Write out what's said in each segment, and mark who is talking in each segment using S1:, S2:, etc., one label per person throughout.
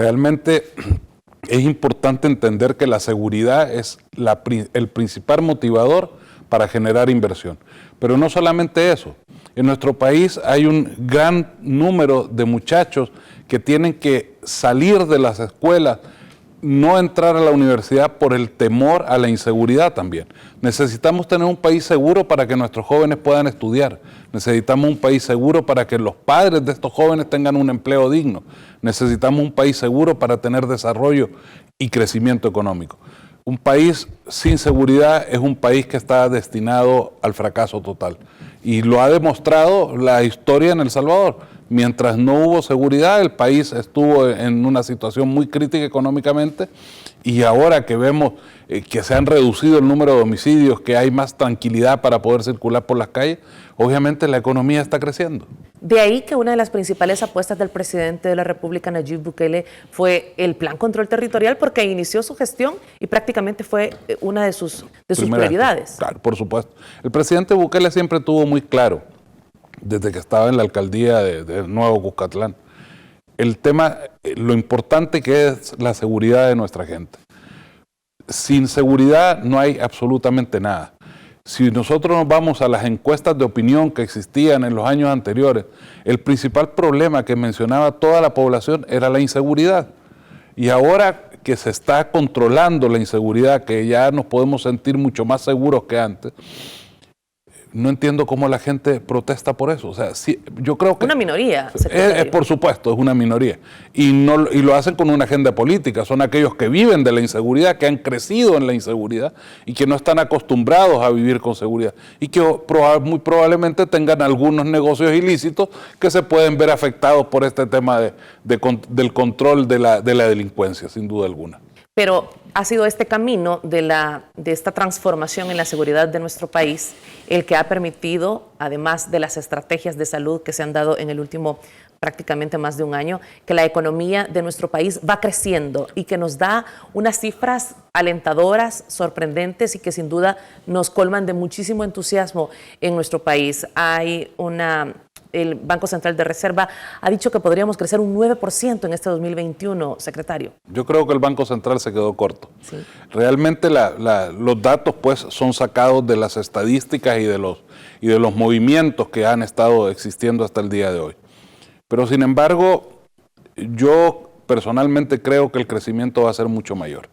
S1: Realmente es importante entender que la seguridad es el principal motivador para generar inversión. Pero no solamente eso. En nuestro país hay un gran número de muchachos que tienen que salir de las escuelas, no entrar a la universidad por el temor a la inseguridad también. Necesitamos tener un país seguro para que nuestros jóvenes puedan estudiar. Necesitamos un país seguro para que los padres de estos jóvenes tengan un empleo digno. Necesitamos un país seguro para tener desarrollo y crecimiento económico. Un país sin seguridad es un país que está destinado al fracaso total. Y lo ha demostrado la historia en El Salvador. Mientras no hubo seguridad, el país estuvo en una situación muy crítica económicamente, y ahora que vemos que se han reducido el número de homicidios, que hay más tranquilidad para poder circular por las calles, obviamente la economía está creciendo.
S2: De ahí que una de las principales apuestas del presidente de la República, Nayib Bukele, fue el Plan Control Territorial, porque inició su gestión y prácticamente fue una de sus prioridades.
S1: Claro, por supuesto. El presidente Bukele siempre tuvo muy claro, desde que estaba en la alcaldía de Nuevo Cuscatlán, el tema, lo importante que es la seguridad de nuestra gente. Sin seguridad no hay absolutamente nada. Si nosotros nos vamos a las encuestas de opinión que existían en los años anteriores, el principal problema que mencionaba toda la población era la inseguridad. Y ahora que se está controlando la inseguridad, que ya nos podemos sentir mucho más seguros que antes, no entiendo cómo la gente protesta por eso. O sea, sí, yo creo que
S2: una minoría.
S1: Por supuesto, es una minoría. Y lo hacen con una agenda política. Son aquellos que viven de la inseguridad, que han crecido en la inseguridad y que no están acostumbrados a vivir con seguridad. Y que muy probablemente tengan algunos negocios ilícitos que se pueden ver afectados por este tema del control de la delincuencia, sin duda alguna.
S2: Pero ha sido este camino de esta transformación en la seguridad de nuestro país el que ha permitido, además de las estrategias de salud que se han dado en el último prácticamente más de un año, que la economía de nuestro país va creciendo y que nos da unas cifras alentadoras, sorprendentes y que sin duda nos colman de muchísimo entusiasmo en nuestro país. El Banco Central de Reserva ha dicho que podríamos crecer un 9% en este 2021, secretario.
S1: Yo creo que el Banco Central se quedó corto.
S2: Sí.
S1: Realmente los datos pues son sacados de las estadísticas y de los movimientos que han estado existiendo hasta el día de hoy. Pero sin embargo, yo personalmente creo que el crecimiento va a ser mucho mayor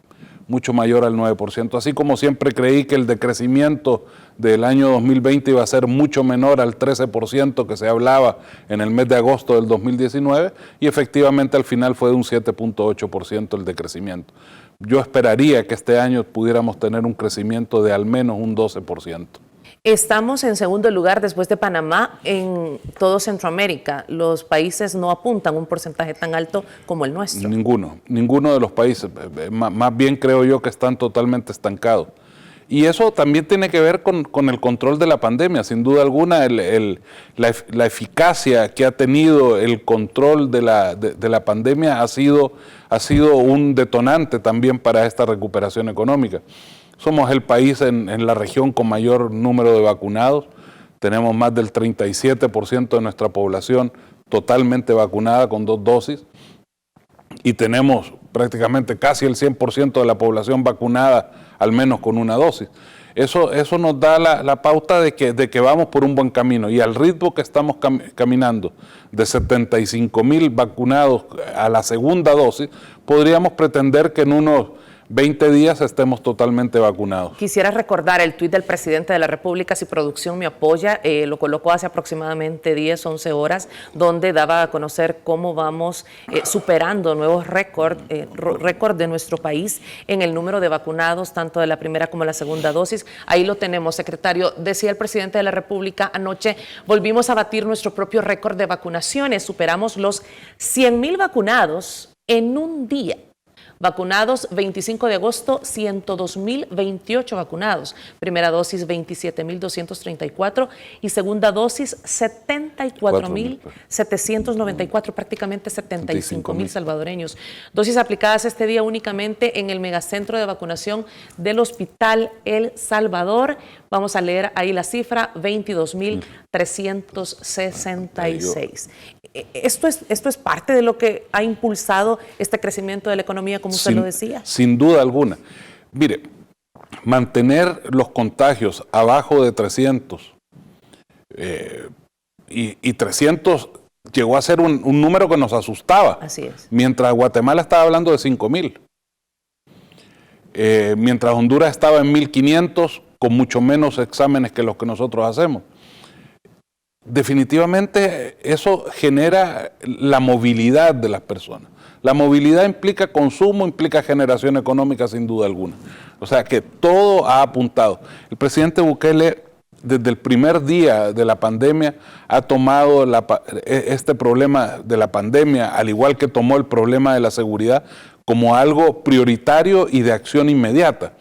S1: al 9%, así como siempre creí que el decrecimiento del año 2020 iba a ser mucho menor al 13% que se hablaba en el mes de agosto del 2019, y efectivamente al final fue de un 7.8% el decrecimiento. Yo esperaría que este año pudiéramos tener un crecimiento de al menos un 12%.
S2: Estamos en segundo lugar después de Panamá en todo Centroamérica. Los países no apuntan un porcentaje tan alto como el nuestro. Ninguno de los países.
S1: Más bien creo yo que están totalmente estancados. Y eso también tiene que ver con el control de la pandemia. Sin duda alguna, la eficacia que ha tenido el control de la pandemia ha sido un detonante también para esta recuperación económica. Somos el país en la región con mayor número de vacunados. Tenemos más del 37% de nuestra población totalmente vacunada con 2 dosis. Y tenemos prácticamente casi el 100% de la población vacunada al menos con 1 dosis. Eso nos da la pauta de que vamos por un buen camino. Y al ritmo que estamos caminando, de 75,000 vacunados a la segunda dosis, podríamos pretender que en unos 20 días estemos totalmente vacunados.
S2: Quisiera recordar el tuit del presidente de la República, si producción me apoya, lo colocó hace aproximadamente 10, 11 horas, donde daba a conocer cómo vamos superando nuevos récord de nuestro país en el número de vacunados, tanto de la primera como la segunda dosis. Ahí lo tenemos, secretario. Decía el presidente de la República anoche, volvimos a batir nuestro propio récord de vacunaciones, superamos los 100,000 vacunados en un día. Vacunados, 25 de agosto, 102.028 vacunados. Primera dosis, 27.234 y segunda dosis, 74.794, prácticamente 75.000 salvadoreños. Dosis aplicadas este día únicamente en el megacentro de vacunación del Hospital El Salvador. Vamos a leer ahí la cifra, 22.366. Esto es parte de lo que ha impulsado este crecimiento de la economía, como usted lo decía.
S1: Sin duda alguna. Mire, mantener los contagios abajo de 300 y 300 llegó a ser un número que nos asustaba.
S2: Así es.
S1: Mientras Guatemala estaba hablando de 5.000. Mientras Honduras estaba en 1.500, con mucho menos exámenes que los que nosotros hacemos. Definitivamente eso genera la movilidad de las personas. La movilidad implica consumo, implica generación económica sin duda alguna. O sea que todo ha apuntado. El presidente Bukele desde el primer día de la pandemia ha tomado este problema de la pandemia, al igual que tomó el problema de la seguridad, como algo prioritario y de acción inmediata.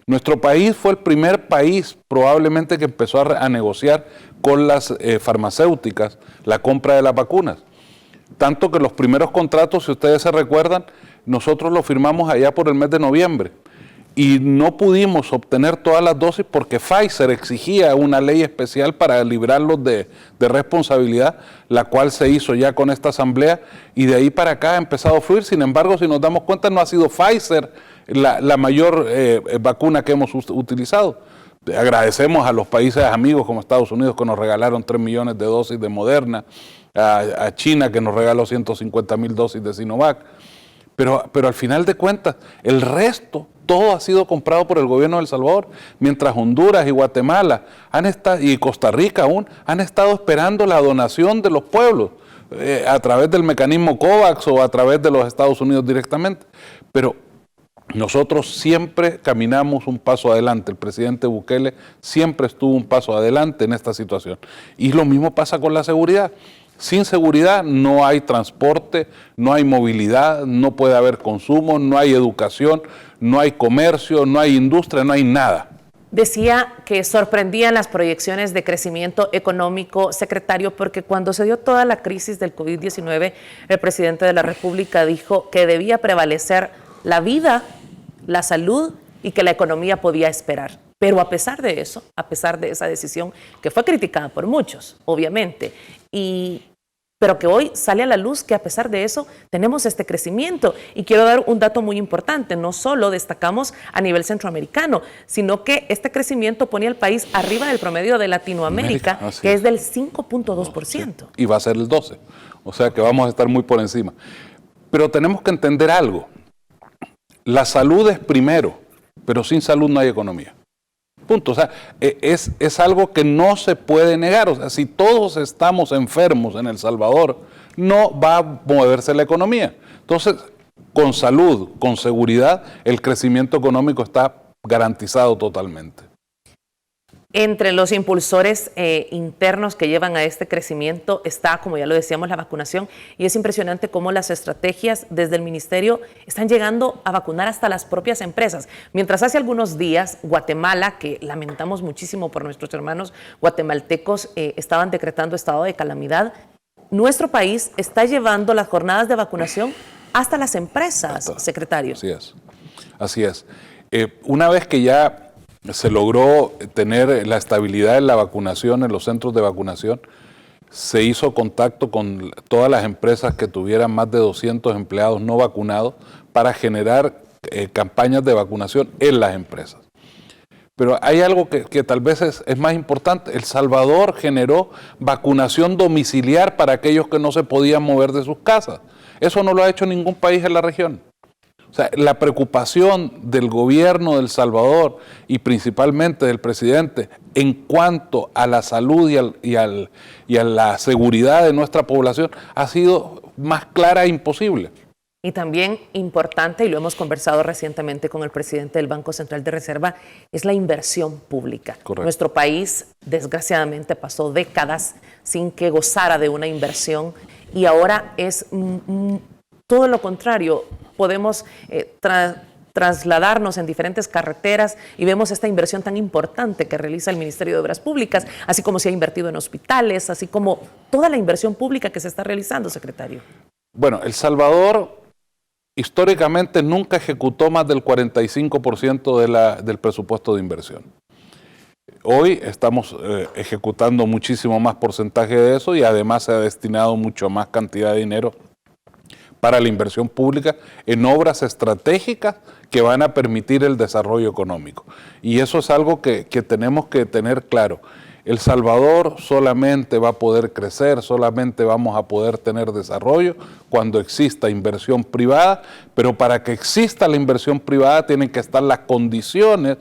S1: Nuestro país fue el primer país probablemente que empezó a negociar con las farmacéuticas la compra de las vacunas. Tanto que los primeros contratos, si ustedes se recuerdan, nosotros los firmamos allá por el mes de noviembre y no pudimos obtener todas las dosis porque Pfizer exigía una ley especial para librarlos de responsabilidad, la cual se hizo ya con esta asamblea y de ahí para acá ha empezado a fluir. Sin embargo, si nos damos cuenta, no ha sido Pfizer la mayor vacuna que hemos utilizado. Agradecemos a los países amigos como Estados Unidos que nos regalaron 3 millones de dosis de Moderna, a China que nos regaló 150.000 dosis de Sinovac, pero al final de cuentas el resto todo ha sido comprado por el gobierno de El Salvador, mientras Honduras y Guatemala y Costa Rica aún han estado esperando la donación de los pueblos a través del mecanismo COVAX o a través de los Estados Unidos directamente. Pero nosotros siempre caminamos un paso adelante. El presidente Bukele siempre estuvo un paso adelante en esta situación. Y lo mismo pasa con la seguridad. Sin seguridad no hay transporte, no hay movilidad, no puede haber consumo, no hay educación, no hay comercio, no hay industria, no hay nada.
S2: Decía que sorprendían las proyecciones de crecimiento económico, secretario, porque cuando se dio toda la crisis del COVID-19, el presidente de la República dijo que debía prevalecer la vida, la salud y que la economía podía esperar. Pero a pesar de eso, a pesar de esa decisión que fue criticada por muchos, obviamente, pero que hoy sale a la luz que a pesar de eso tenemos este crecimiento. Y quiero dar un dato muy importante, no solo destacamos a nivel centroamericano, sino que este crecimiento pone al país arriba del promedio de Latinoamérica, que es del 5.2%. Sí.
S1: Y va a ser el 12%, o sea que vamos a estar muy por encima. Pero tenemos que entender algo, la salud es primero, pero sin salud no hay economía. Punto. O sea, es algo que no se puede negar. O sea, si todos estamos enfermos en El Salvador, no va a moverse la economía. Entonces, con salud, con seguridad, el crecimiento económico está garantizado totalmente.
S2: Entre los impulsores internos que llevan a este crecimiento está, como ya lo decíamos, la vacunación, y es impresionante cómo las estrategias desde el ministerio están llegando a vacunar hasta las propias empresas. Mientras hace algunos días Guatemala, que lamentamos muchísimo por nuestros hermanos guatemaltecos, estaban decretando estado de calamidad, nuestro país está llevando las jornadas de vacunación hasta las empresas, secretario.
S1: Así es. Una vez que ya se logró tener la estabilidad en la vacunación, en los centros de vacunación, se hizo contacto con todas las empresas que tuvieran más de 200 empleados no vacunados para generar campañas de vacunación en las empresas. Pero hay algo que tal vez es más importante. El Salvador generó vacunación domiciliar para aquellos que no se podían mover de sus casas. Eso no lo ha hecho ningún país en la región. O sea, la preocupación del gobierno de El Salvador y principalmente del presidente en cuanto a la salud y a la seguridad de nuestra población ha sido más clara e imposible.
S2: Y también importante, y lo hemos conversado recientemente con el presidente del Banco Central de Reserva, es la inversión pública.
S1: Correcto.
S2: Nuestro país, desgraciadamente, pasó décadas sin que gozara de una inversión y ahora es todo lo contrario. podemos trasladarnos en diferentes carreteras y vemos esta inversión tan importante que realiza el Ministerio de Obras Públicas, así como se ha invertido en hospitales, así como toda la inversión pública que se está realizando, secretario?
S1: Bueno, El Salvador históricamente nunca ejecutó más del 45% del presupuesto de inversión. Hoy estamos ejecutando muchísimo más porcentaje de eso y además se ha destinado mucho más cantidad de dinero para la inversión pública en obras estratégicas que van a permitir el desarrollo económico. Y eso es algo que tenemos que tener claro. El Salvador solamente va a poder crecer, solamente vamos a poder tener desarrollo cuando exista inversión privada, pero para que exista la inversión privada tienen que estar las condiciones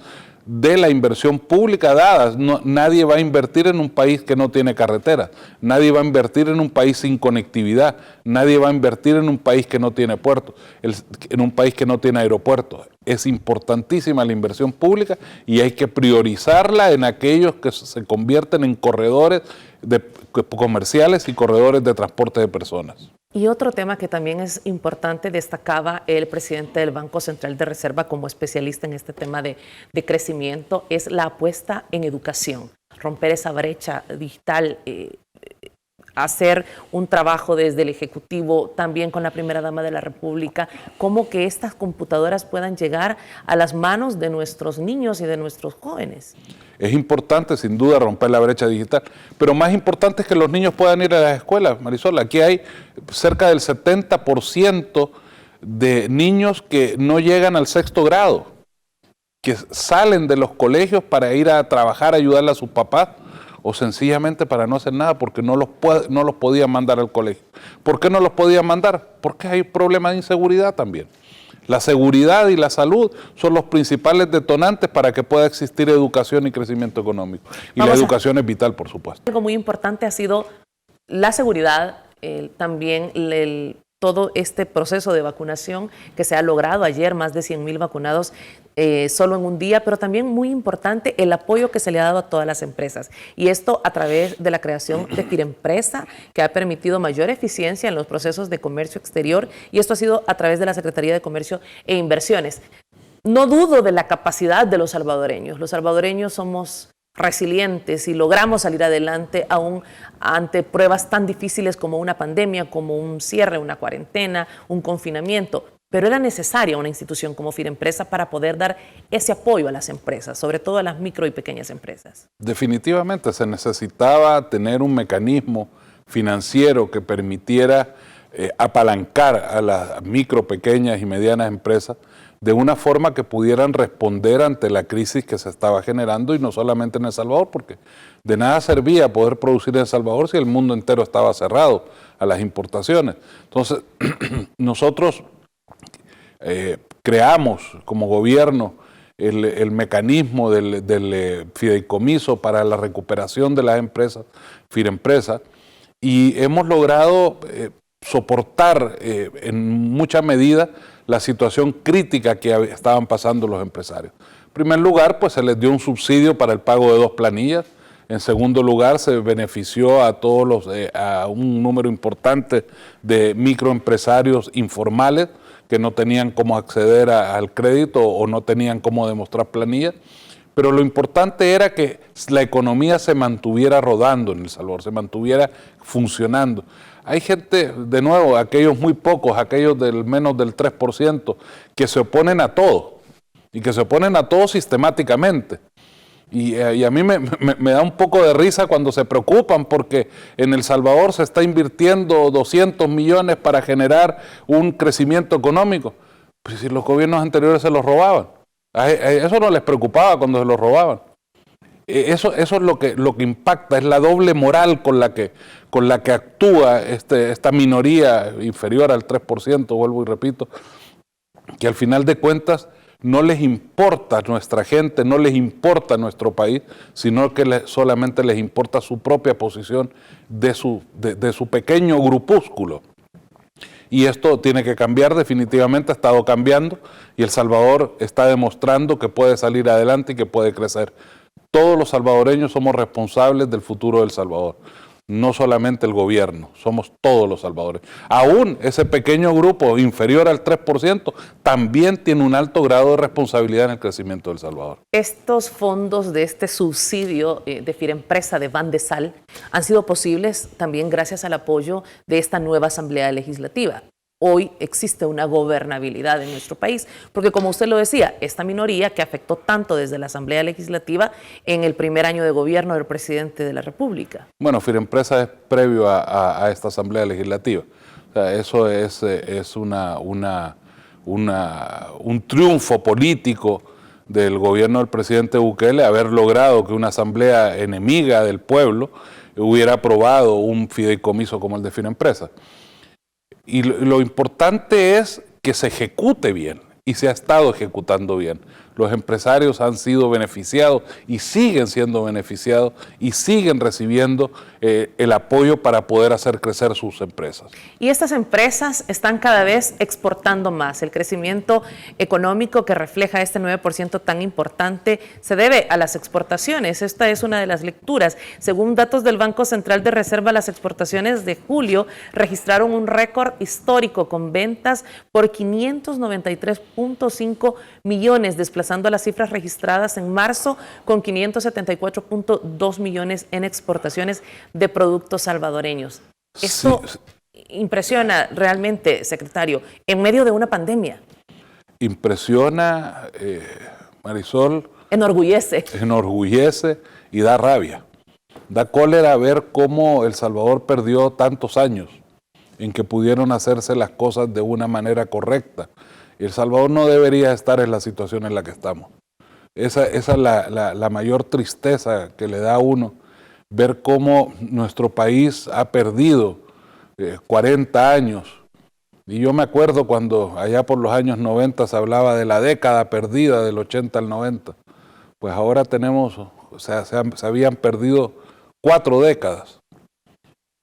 S1: de la inversión pública dadas. Nadie va a invertir en un país que no tiene carreteras, nadie va a invertir en un país sin conectividad, nadie va a invertir en un país que no tiene puertos, en un país que no tiene aeropuertos. Es importantísima la inversión pública y hay que priorizarla en aquellos que se convierten en corredores comerciales y corredores de transporte de personas.
S2: Y otro tema que también es importante, destacaba el presidente del Banco Central de Reserva como especialista en este tema de crecimiento, es la apuesta en educación, romper esa brecha digital, hacer un trabajo desde el Ejecutivo, también con la Primera Dama de la República, cómo que estas computadoras puedan llegar a las manos de nuestros niños y de nuestros jóvenes.
S1: Es importante, sin duda, romper la brecha digital, pero más importante es que los niños puedan ir a las escuelas, Marisol. Aquí hay cerca del 70% de niños que no llegan al 6º grado, que salen de los colegios para ir a trabajar, a ayudarle a sus papás, o sencillamente para no hacer nada porque no los podían mandar al colegio. ¿Por qué no los podían mandar? Porque hay problemas de inseguridad también. La seguridad y la salud son los principales detonantes para que pueda existir educación y crecimiento económico. Y la educación es vital, por supuesto.
S2: Algo muy importante ha sido la seguridad, también todo este proceso de vacunación que se ha logrado ayer, más de 100,000 vacunados solo en un día, pero también muy importante el apoyo que se le ha dado a todas las empresas. Y esto a través de la creación de Firempresa, que ha permitido mayor eficiencia en los procesos de comercio exterior, y esto ha sido a través de la Secretaría de Comercio e Inversiones. No dudo de la capacidad de los salvadoreños. Los salvadoreños somos resilientes y logramos salir adelante aún ante pruebas tan difíciles como una pandemia, como un cierre, una cuarentena, un confinamiento. Pero era necesaria una institución como Firempresa para poder dar ese apoyo a las empresas, sobre todo a las micro y pequeñas empresas.
S1: Definitivamente se necesitaba tener un mecanismo financiero que permitiera apalancar a las micro, pequeñas y medianas empresas de una forma que pudieran responder ante la crisis que se estaba generando, y no solamente en El Salvador, porque de nada servía poder producir en El Salvador si el mundo entero estaba cerrado a las importaciones. Entonces, nosotros creamos como gobierno el mecanismo del fideicomiso para la recuperación de las empresas, Firempresa, y hemos logrado soportar en mucha medida la situación crítica que estaban pasando los empresarios. En primer lugar, pues se les dio un subsidio para el pago de 2 planillas. En segundo lugar, se benefició a a un número importante de microempresarios informales que no tenían cómo acceder al crédito o no tenían cómo demostrar planillas. Pero lo importante era que la economía se mantuviera rodando en El Salvador, se mantuviera funcionando. Hay gente, de nuevo, aquellos muy pocos, aquellos del menos del 3%, que se oponen a todo, y que se oponen a todo sistemáticamente. Y a mí me da un poco de risa cuando se preocupan porque en El Salvador se está invirtiendo 200 millones para generar un crecimiento económico. Pues si los gobiernos anteriores se los robaban. Eso no les preocupaba cuando se los robaban. Eso es lo que impacta, es la doble moral con la que actúa esta minoría inferior al 3%, vuelvo y repito, que al final de cuentas no les importa nuestra gente, no les importa nuestro país, sino que solamente les importa su propia posición de su pequeño grupúsculo. Y esto tiene que cambiar, definitivamente ha estado cambiando, y El Salvador está demostrando que puede salir adelante y que puede crecer. Todos los salvadoreños somos responsables del futuro de El Salvador. no solamente el gobierno, somos todos los salvadoreños. Aún ese pequeño grupo inferior al 3% también tiene un alto grado de responsabilidad en el crecimiento de El Salvador.
S2: Estos fondos de este subsidio de Firempresa de Bandesal han sido posibles también gracias al apoyo de esta nueva Asamblea Legislativa. Hoy existe una gobernabilidad en nuestro país, porque como usted lo decía, esta minoría que afectó tanto desde la Asamblea Legislativa en el primer año de gobierno del presidente de la República.
S1: Bueno, Firempresa es previo a esta Asamblea Legislativa. O sea, eso es un triunfo político del gobierno del presidente Bukele, haber logrado que una asamblea enemiga del pueblo hubiera aprobado un fideicomiso como el de Firempresa. Y lo importante es que se ejecute bien, y se ha estado ejecutando bien. Los empresarios han sido beneficiados y siguen siendo beneficiados y siguen recibiendo el apoyo para poder hacer crecer sus empresas.
S2: Y estas empresas están cada vez exportando más. El crecimiento económico que refleja este 9% tan importante se debe a las exportaciones. Esta es una de las lecturas. Según datos del Banco Central de Reserva, las exportaciones de julio registraron un récord histórico con ventas por 593.5 millones, desplazando las cifras registradas en marzo con 574.2 millones en exportaciones de productos salvadoreños. Esto impresiona realmente, secretario, en medio de una pandemia.
S1: Impresiona, Marisol.
S2: Enorgullece.
S1: Enorgullece y da rabia. Da cólera ver cómo El Salvador perdió tantos años en que pudieron hacerse las cosas de una manera correcta. El Salvador no debería estar en la situación en la que estamos. Esa es la mayor tristeza que le da a uno, ver cómo nuestro país ha perdido 40 años. Y yo me acuerdo cuando allá por los años 90 se hablaba de la década perdida del 80 al 90. Pues ahora tenemos, o sea, se habían perdido 4 décadas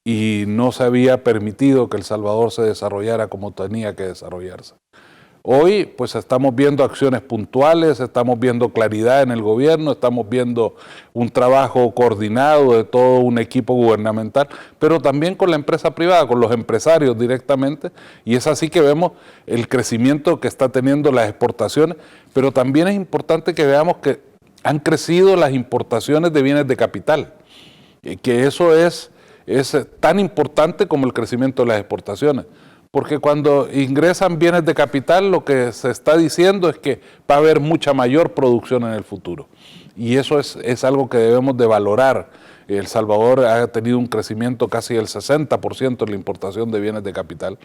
S1: y no se había permitido que El Salvador se desarrollara como tenía que desarrollarse. Hoy pues estamos viendo acciones puntuales, estamos viendo claridad en el gobierno, estamos viendo un trabajo coordinado de todo un equipo gubernamental, pero también con la empresa privada, con los empresarios directamente, y es así que vemos el crecimiento que está teniendo las exportaciones, pero también es importante que veamos que han crecido las importaciones de bienes de capital, que eso es tan importante como el crecimiento de las exportaciones. Porque cuando ingresan bienes de capital, lo que se está diciendo es que va a haber mucha mayor producción en el futuro. Y eso es algo que debemos de valorar. El Salvador ha tenido un crecimiento casi del 60% en la importación de bienes de capital.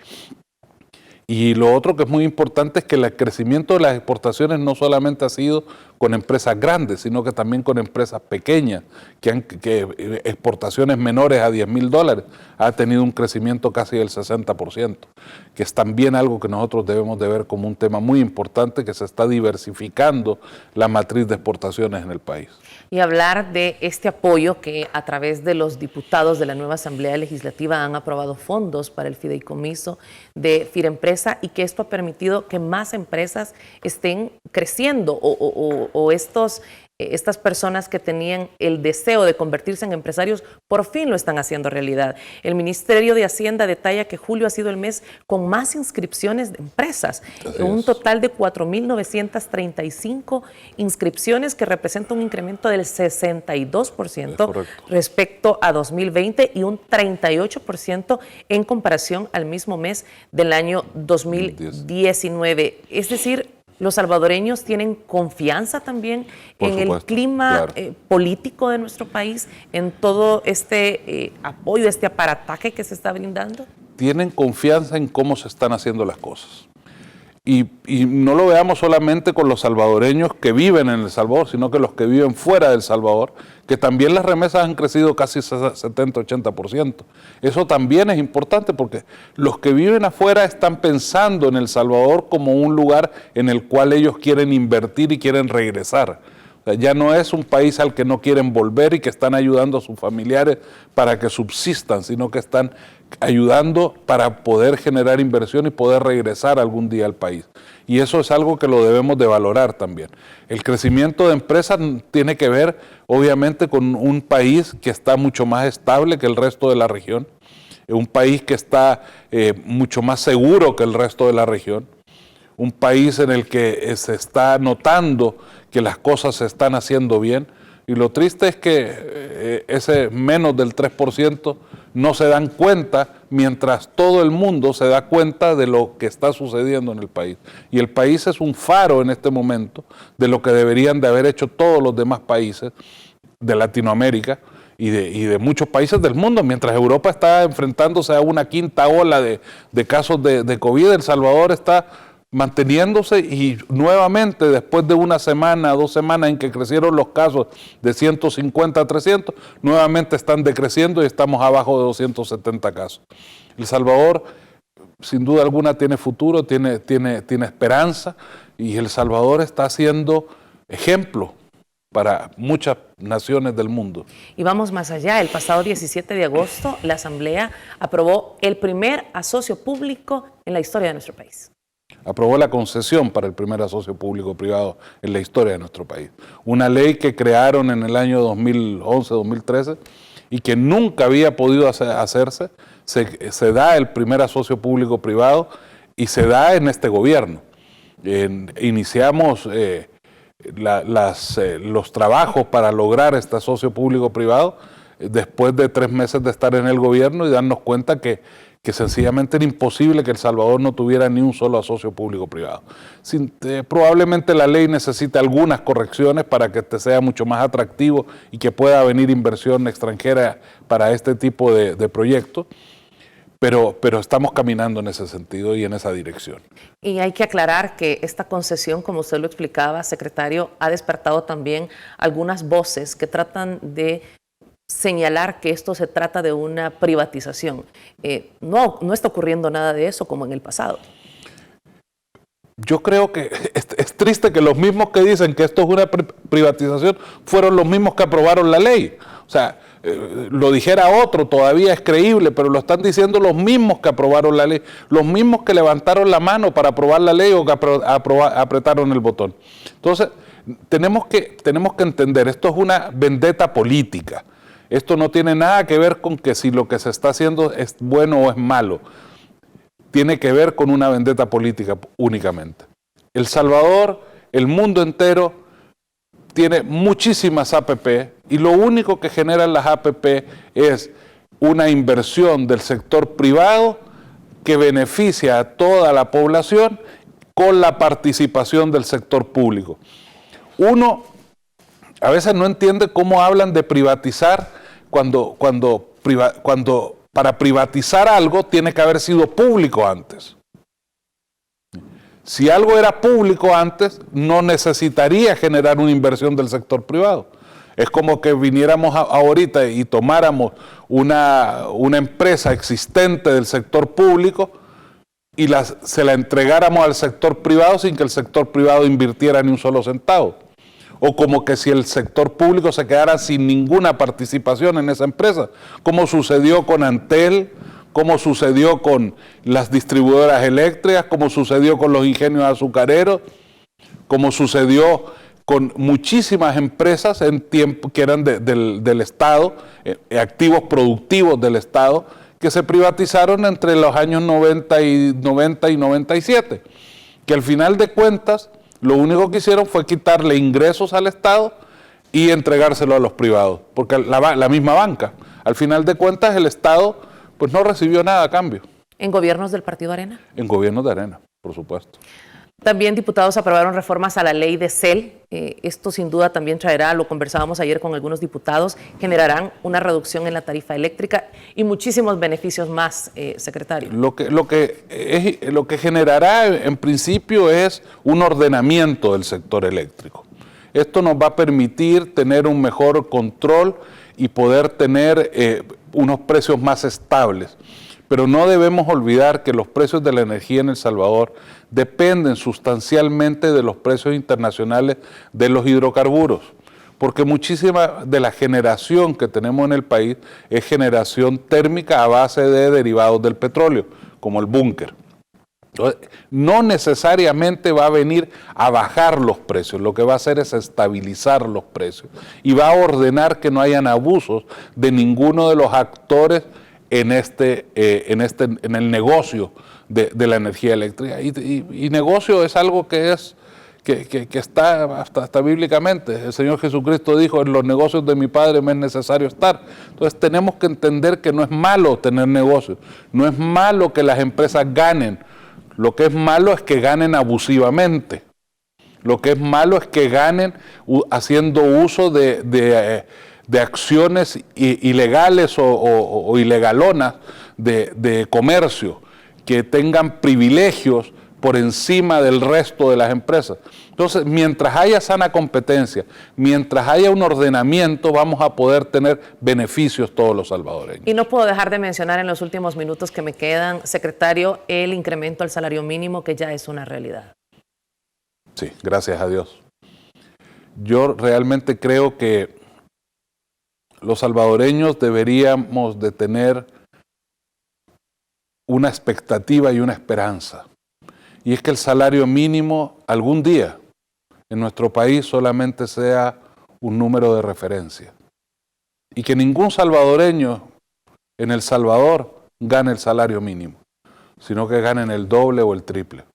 S1: Y lo otro que es muy importante es que el crecimiento de las exportaciones no solamente ha sido con empresas grandes, sino que también con empresas pequeñas, que exportaciones menores a $10,000 ha tenido un crecimiento casi del 60%, que es también algo que nosotros debemos de ver como un tema muy importante, que se está diversificando la matriz de exportaciones en el país.
S2: Y hablar de este apoyo que a través de los diputados de la nueva Asamblea Legislativa han aprobado fondos para el fideicomiso de Firempresa y que esto ha permitido que más empresas estén creciendo o estas personas que tenían el deseo de convertirse en empresarios por fin lo están haciendo realidad. El Ministerio de Hacienda detalla que julio ha sido el mes con más inscripciones de empresas, un total de 4.935 inscripciones que representa un incremento del 62% respecto a 2020 y un 38% en comparación al mismo mes del año 2019. Es decir, los salvadoreños tienen confianza también en el clima político de nuestro país, en todo este apoyo, este aparataje que se está brindando.
S1: Tienen confianza en cómo se están haciendo las cosas. Y no lo veamos solamente con los salvadoreños que viven en El Salvador, sino que los que viven fuera del Salvador, que también las remesas han crecido casi 70-80%. Eso también es importante porque los que viven afuera están pensando en El Salvador como un lugar en el cual ellos quieren invertir y quieren regresar. sea, ya no es un país al que no quieren volver y que están ayudando a sus familiares para que subsistan, sino que están ayudando para poder generar inversión y poder regresar algún día al país. Y eso es algo que lo debemos de valorar también. El crecimiento de empresas tiene que ver, obviamente, con un país que está mucho más estable que el resto de la región, un país que está mucho más seguro que el resto de la región, un país en el que se está notando que las cosas se están haciendo bien. Y lo triste es que ese menos del 3% no se dan cuenta, mientras todo el mundo se da cuenta de lo que está sucediendo en el país. Y el país es un faro en este momento de lo que deberían de haber hecho todos los demás países de Latinoamérica y de muchos países del mundo. Mientras Europa está enfrentándose a una quinta ola de casos de COVID, El Salvador está manteniéndose y nuevamente después de una semana, 2 semanas en que crecieron los casos de 150 a 300, nuevamente están decreciendo y estamos abajo de 270 casos. El Salvador sin duda alguna tiene futuro, tiene esperanza, y El Salvador está siendo ejemplo para muchas naciones del mundo.
S2: Y vamos más allá. El pasado 17 de agosto la Asamblea aprobó el primer asocio público en la historia de nuestro país.
S1: Aprobó la concesión para el primer asocio público-privado en la historia de nuestro país. Una ley que crearon en el año 2011-2013 y que nunca había podido hacerse. Se da el primer asocio público-privado y se da en este gobierno. Iniciamos los trabajos para lograr este asocio público-privado después de 3 meses de estar en el gobierno y darnos cuenta que sencillamente era imposible que El Salvador no tuviera ni un solo asocio público-privado. Probablemente la ley necesita algunas correcciones para que sea mucho más atractivo y que pueda venir inversión extranjera para este tipo de proyectos, pero estamos caminando en ese sentido y en esa dirección.
S2: Y hay que aclarar que esta concesión, como usted lo explicaba, secretario, ha despertado también algunas voces que tratan de señalar que esto se trata de una privatización. No está ocurriendo nada de eso como en el pasado.
S1: Yo creo que es triste que los mismos que dicen que esto es una privatización fueron los mismos que aprobaron la ley. O sea, lo dijera otro, todavía es creíble, pero lo están diciendo los mismos que aprobaron la ley, los mismos que levantaron la mano para aprobar la ley o que apretaron el botón. Entonces, tenemos que entender, esto es una vendetta política. Esto no tiene nada que ver con que si lo que se está haciendo es bueno o es malo. Tiene que ver con una vendetta política únicamente. El Salvador, el mundo entero, tiene muchísimas APP y lo único que generan las APP es una inversión del sector privado que beneficia a toda la población con la participación del sector público. Uno a veces no entiende cómo hablan de privatizar cuando para privatizar algo tiene que haber sido público antes. Si algo era público antes, no necesitaría generar una inversión del sector privado. Es como que viniéramos ahorita y tomáramos una empresa existente del sector público y se la entregáramos al sector privado sin que el sector privado invirtiera ni un solo centavo. O como que si el sector público se quedara sin ninguna participación en esa empresa, como sucedió con Antel, como sucedió con las distribuidoras eléctricas, como sucedió con los ingenios azucareros, como sucedió con muchísimas empresas en tiempo que eran del Estado, activos productivos del Estado, que se privatizaron entre los años 90 y 97, que al final de cuentas lo único que hicieron fue quitarle ingresos al Estado y entregárselo a los privados, porque la misma banca, al final de cuentas el Estado pues no recibió nada a cambio.
S2: ¿En gobiernos del Partido Arena?
S1: En gobiernos de Arena, por supuesto.
S2: También diputados aprobaron reformas a la ley de CEL. Esto sin duda también traerá, lo conversábamos ayer con algunos diputados, generarán una reducción en la tarifa eléctrica y muchísimos beneficios más, secretario. Lo
S1: que generará en principio es un ordenamiento del sector eléctrico. Esto nos va a permitir tener un mejor control y poder tener unos precios más estables. Pero no debemos olvidar que los precios de la energía en El Salvador dependen sustancialmente de los precios internacionales de los hidrocarburos. porque muchísima de la generación que tenemos en el país es generación térmica a base de derivados del petróleo, como el búnker. Entonces, no necesariamente va a venir a bajar los precios, lo que va a hacer es estabilizar los precios y va a ordenar que no hayan abusos de ninguno de los actores en el negocio de la energía eléctrica. Y negocio es algo que está hasta bíblicamente. El Señor Jesucristo dijo, en los negocios de mi Padre me es necesario estar. Entonces tenemos que entender que no es malo tener negocios, no es malo que las empresas ganen. Lo que es malo es que ganen abusivamente. Lo que es malo es que ganen haciendo uso de acciones ilegales o ilegalonas de comercio, que tengan privilegios por encima del resto de las empresas. Entonces, mientras haya sana competencia, mientras haya un ordenamiento, vamos a poder tener beneficios todos los salvadoreños.
S2: Y no puedo dejar de mencionar en los últimos minutos que me quedan, secretario, el incremento al salario mínimo, que ya es una realidad.
S1: Sí, gracias a Dios. Yo realmente creo que los salvadoreños deberíamos de tener una expectativa y una esperanza. Y es que el salario mínimo algún día en nuestro país solamente sea un número de referencia. Y que ningún salvadoreño en El Salvador gane el salario mínimo, sino que ganen el doble o el triple.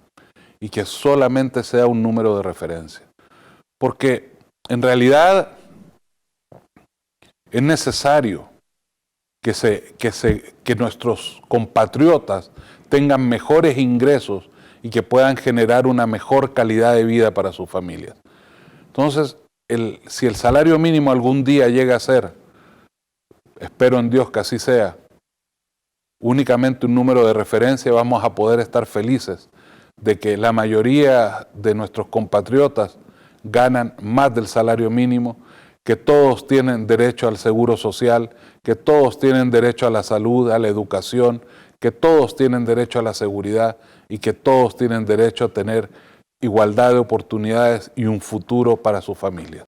S1: Y que solamente sea un número de referencia. Porque en realidad es necesario que nuestros compatriotas tengan mejores ingresos y que puedan generar una mejor calidad de vida para sus familias. Entonces, si el salario mínimo algún día llega a ser, espero en Dios que así sea, únicamente un número de referencia, vamos a poder estar felices de que la mayoría de nuestros compatriotas ganan más del salario mínimo, que todos tienen derecho al seguro social, que todos tienen derecho a la salud, a la educación, que todos tienen derecho a la seguridad y que todos tienen derecho a tener igualdad de oportunidades y un futuro para sus familias.